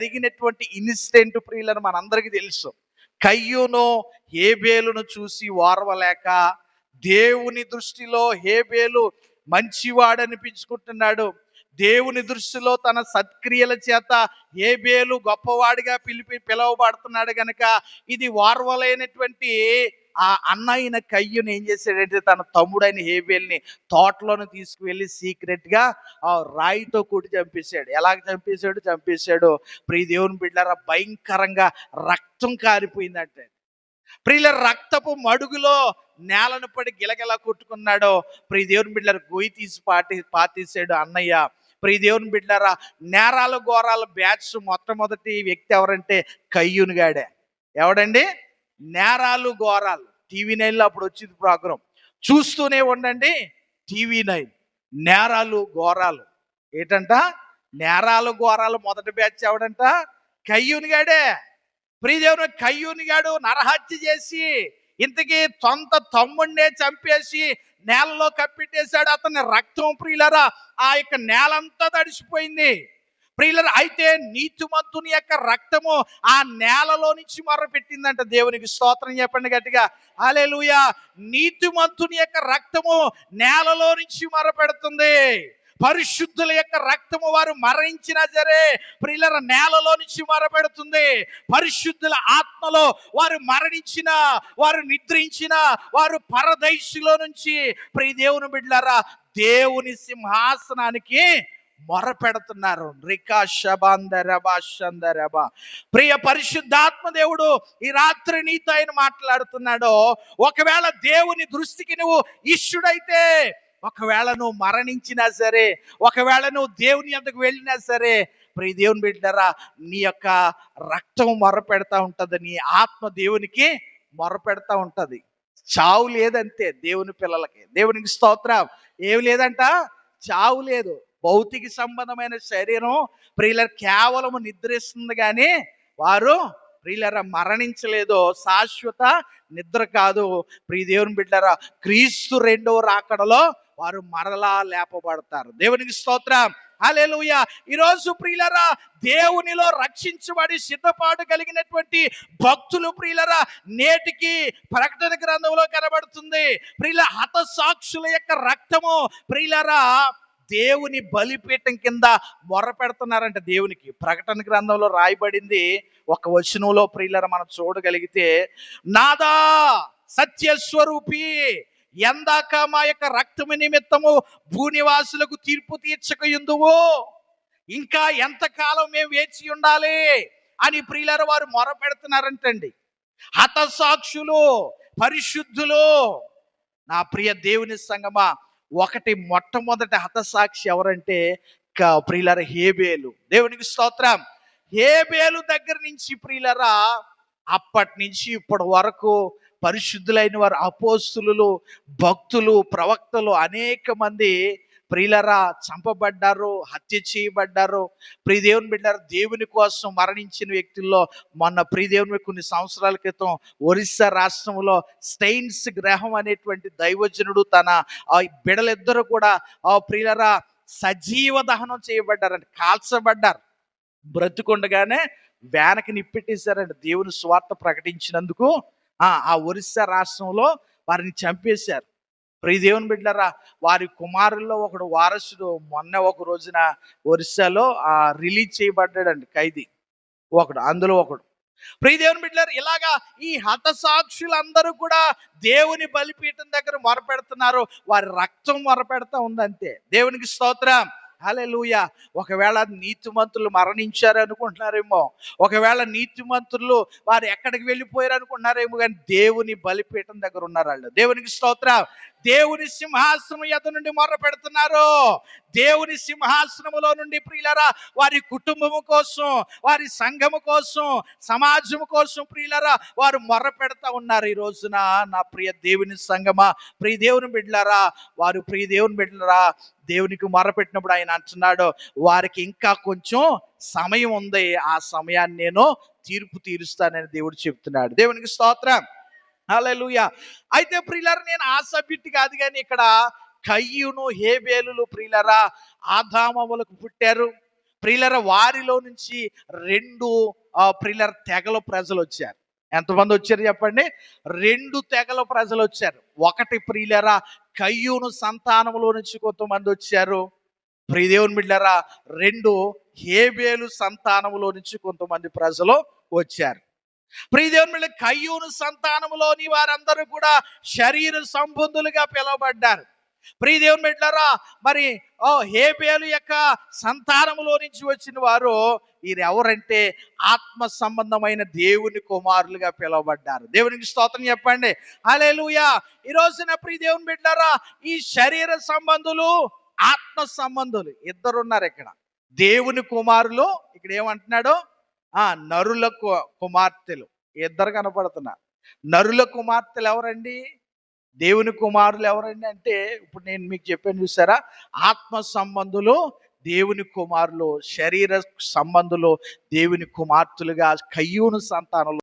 జరిగినటువంటి ఇన్సిడెంట్ ప్రియులను మనందరికీ తెలుసు. కయ్యూను హేబేలును చూసి ఓర్వలేక, దేవుని దృష్టిలో హేబేలు మంచివాడనిపించుకుంటున్నాడు, దేవుని దృష్టిలో తన సత్క్రియల చేత హేబేలు గొప్పవాడిగా పిలువబడుతున్నాడు గనక ఇది ఓర్వలేనటువంటి ఆ అన్నయ్యన కయ్యూను ఏం చేశాడంటే తన తమ్ముడైన హేబేల్ని తోటలోని తీసుకువెళ్ళి సీక్రెట్ గా ఆ రాయితో కొట్టి చంపేశాడు. ఎలాగ చంపేశాడు ప్రియ దేవుని బిడ్డలారా, భయంకరంగా రక్తం కారిపోయిందంటే. ప్రియుల రక్తపు మడుగులో నేలను పడి గిలగిలా కొట్టుకున్నాడో ప్రియ దేవుని బిడ్డలారా, గొయ్యి తీసి పాతేశాడు అన్నయ్య. ప్రియ దేవుని బిడ్డలారా, నేరాలు ఘోరాల బ్యాచ్ మొట్టమొదటి వ్యక్తి ఎవరంటే కయ్యూను గాడే. ఎవడండి? నేరాలు ఘోరాలు. TV9 అప్పుడు వచ్చింది ప్రోగ్రాం, చూస్తూనే ఉండండి. TV9 నేరాలు ఘోరాలు. ఏంటంట? నేరాలు ఘోరాలు మొదటి బ్యాచ్ ఎవడంట? కయ్యూను గాడే. ప్రియదేవుని కయ్యూను గాడు నరహత్య చేసి ఇంతకీ సొంత తమ్ముడినే చంపేసి నేలలో కప్పెట్టేశాడు. అతని రక్తం ప్రియులరా ఆ యొక్క నేలంతా తడిసిపోయింది ప్రియులరా. అయితే నీతిమంతుని యొక్క రక్తము ఆ నేలలో నుంచి మొర్రపెట్టిందంట. దేవునికి స్తోత్రం చెప్పండి గట్టిగా, హల్లెలూయా. నీతిమంతుని యొక్క రక్తము నేలలో నుంచి మొర్రపెడుతుంది. పరిశుద్ధుల యొక్క రక్తము వారు మరణించినా సరే ప్రియులర నేలలో నుంచి మొరపెడుతుంది. పరిశుద్ధుల ఆత్మలో వారు మరణించిన, వారు నిద్రించిన, వారు పరదైసులో నుంచి ప్రియ దేవుని బిడ్డలారా దేవుని సింహాసనానికి మొరపెడుతున్నారు. ప్రియ పరిశుద్ధాత్మ దేవుడు ఈ రాత్రి నీతో ఆయన మాట్లాడుతున్నాడు. ఒకవేళ దేవుని దృష్టికి నువ్వు ఇష్టుడైతే, ఒకవేళ నువ్వు మరణించినా సరే, ఒకవేళ నువ్వు దేవుని యొద్దకు వెళ్ళినా సరే ప్రియ దేవుని బిడ్డలారా, నీ యొక్క రక్తం మొరపెడతా ఉంటది, నీ ఆత్మ దేవునికి మొరపెడతా ఉంటది. చావు లేదంతే దేవుని పిల్లలకి. దేవునికి స్తోత్రం. ఏమి లేదంట? చావు లేదు. భౌతిక సంబంధమైన శరీరం ప్రియుల కేవలం నిద్రిస్తుంది కానీ వారు ప్రియులరా మరణించలేదు. శాశ్వత నిద్ర కాదు. ప్రియ దేవుని బిడ్డలారా, క్రీస్తు రెండవ రాకడలో వారు మరలా లేపబడతారు. దేవునికి స్తోత్రం, హల్లెలూయా. ఈరోజు ప్రియులరా దేవునిలో రక్షించబడి సిద్ధపాటు కలిగినటువంటి భక్తులు ప్రియులరా నేటికి ప్రకటన గ్రంథంలో కనబడుతుంది. ప్రియుల హతసాక్షుల యొక్క రక్తము ప్రియులరా దేవుని బలిపీఠం కింద మొర్ర పెడుతున్నారంట దేవునికి. ప్రకటన గ్రంథంలో రాయబడింది ఒక వచనంలో ప్రియులరా మనం చూడగలిగితే, నాదా సత్యస్వరూపి, ఎందాక మా యొక్క రక్తము నిమిత్తము భూనివాసులకు తీర్పు తీర్చకయుందువు, ఇంకా ఎంతకాలం మేము వేచి ఉండాలి అని ప్రియులారా వారు మొర పెడుతున్నారంటండి. హతసాక్షులు, పరిశుద్ధులు. నా ప్రియ దేవుని సంగమా, మొట్టమొదటి హతసాక్షి ఎవరంటే ప్రియులారా హేబేలు. దేవునికి స్తోత్రం. హేబేలు దగ్గర నుంచి ప్రియులారా అప్పటి నుంచి ఇప్పటి వరకు పరిశుద్ధులైన వారు, అపోస్తులు, భక్తులు, ప్రవక్తలు అనేక మంది ప్రియులరా చంపబడ్డారు, హత్య చేయబడ్డారు. ప్రియదేవుని బిడ్డారు దేవుని కోసం మరణించిన వ్యక్తుల్లో మొన్న ప్రియదేవుని కొన్ని సంవత్సరాల క్రితం ఒరిస్సా రాష్ట్రంలో స్టెయిన్స్ గ్రహం అనేటువంటి దైవజనుడు తన బిడలిద్దరూ కూడా ప్రియులరా సజీవ దహనం చేయబడ్డారంట, కాల్చబడ్డారు. బ్రతుకుండగానే వ్యానకి నిప్పెట్టేశారంట దేవుని స్వార్థ ప్రకటించినందుకు. ఆ ఒరిస్సా రాష్ట్రంలో వారిని చంపేశారు. ప్రియ దేవుని బిడ్డలారా, వారి కుమారుల్లో ఒకడు వారసుడు మొన్న ఒక రోజున ఒరిస్సాలో రిలీజ్ చేయబడ్డాడండి, ఖైదీ ఒకడు, అందులో ఒకడు. ప్రియ దేవుని బిడ్డలారా, ఇలాగా ఈ హతసాక్షులందరూ కూడా దేవుని బలిపీఠం దగ్గర మొరపెడుతున్నారు. వారి రక్తం మొరపెడతా ఉందంతే. దేవునికి స్తోత్రం, హల్లెలూయా. ఒకవేళ నీతిమంతులు మరణించారు అనుకుంటున్నారేమో, ఒకవేళ నీతిమంతులు వారు ఎక్కడికి వెళ్ళిపోయారు అనుకుంటున్నారేమో, కానీ దేవుని బలిపీఠం దగ్గర ఉన్నారు వాళ్ళు. దేవునికి స్తోత్రం. దేవుని సింహాసనం ఎదుట నుండి మొర్ర పెడుతున్నారు. దేవుని సింహాసనములో నుండి ప్రియులరా వారి కుటుంబము కోసం, వారి సంఘము కోసం, సమాజము కోసం ప్రియులరా వారు మొర్ర పెడతా ఉన్నారు. ఈ రోజున నా ప్రియ దేవుని సంఘమా, ప్రియ దేవుని బిడ్డలారా, వారు ప్రియ దేవుని బిడ్డలారా దేవునికి మొరపెట్టినప్పుడు ఆయన అంటున్నాడు, వారికి ఇంకా కొంచెం సమయం ఉంది, ఆ సమయాన్ని నేను తీర్పు తీరుస్తానని దేవుడు చెప్తున్నాడు. దేవునికి స్తోత్రం, హల్లెలూయా. అయితే ప్రియులారా, నేను ఆ సబ్జెక్ట్ కాదు కానీ ఇక్కడ కయ్యూను హేబేలులు ప్రియులారా ఆదామములకు పుట్టారు. ప్రియులర వారిలో నుంచి రెండు ప్రియులర తెగల ప్రజలు వచ్చారు. ఎంతమంది వచ్చారు చెప్పండి? రెండు తెగల ప్రజలు వచ్చారు. ఒకటి ప్రియులర కయ్యూను సంతానములో నుంచి కొంతమంది వచ్చారు. ప్రియదేవుని బిడ్డలారా, రెండు హేబేలు సంతానములో నుంచి కొంతమంది ప్రజలు వచ్చారు. ప్రియదేవుని బిడ్డ, కయ్యూను సంతానములోని వారందరూ కూడా శరీర సంబంధులుగా పిలువబడ్డారు. ప్రియదేవుని బిడ్డలారా, మరి హేబేలు యొక్క సంతానములో నుంచి వచ్చిన వారు వీరెవరంటే ఆత్మ సంబంధమైన దేవుని కుమారులుగా పిలువబడ్డారు. దేవునికి స్తోత్రం చెప్పండి. హల్లెలూయా. ఈ రోజున ప్రియదేవుని బిడ్డలారా, ఈ శరీర సంబంధులు, ఆత్మ సంబంధులు ఇద్దరున్నారు ఇక్కడ. దేవుని కుమారులు, ఇక్కడ ఏమంటున్నాడు? నరుల కుమార్తెలు ఇద్దరు కనపడుతున్నారు. నరుల కుమార్తెలు ఎవరండి? దేవుని కుమారులు ఎవరండి అంటే, ఇప్పుడు నేను మీకు చెప్పాను చూసారా, ఆత్మ సంబంధులు దేవుని కుమారులు, శరీర సంబంధులు దేవుని కుమార్తెలుగా కయ్యూను సంతానంలో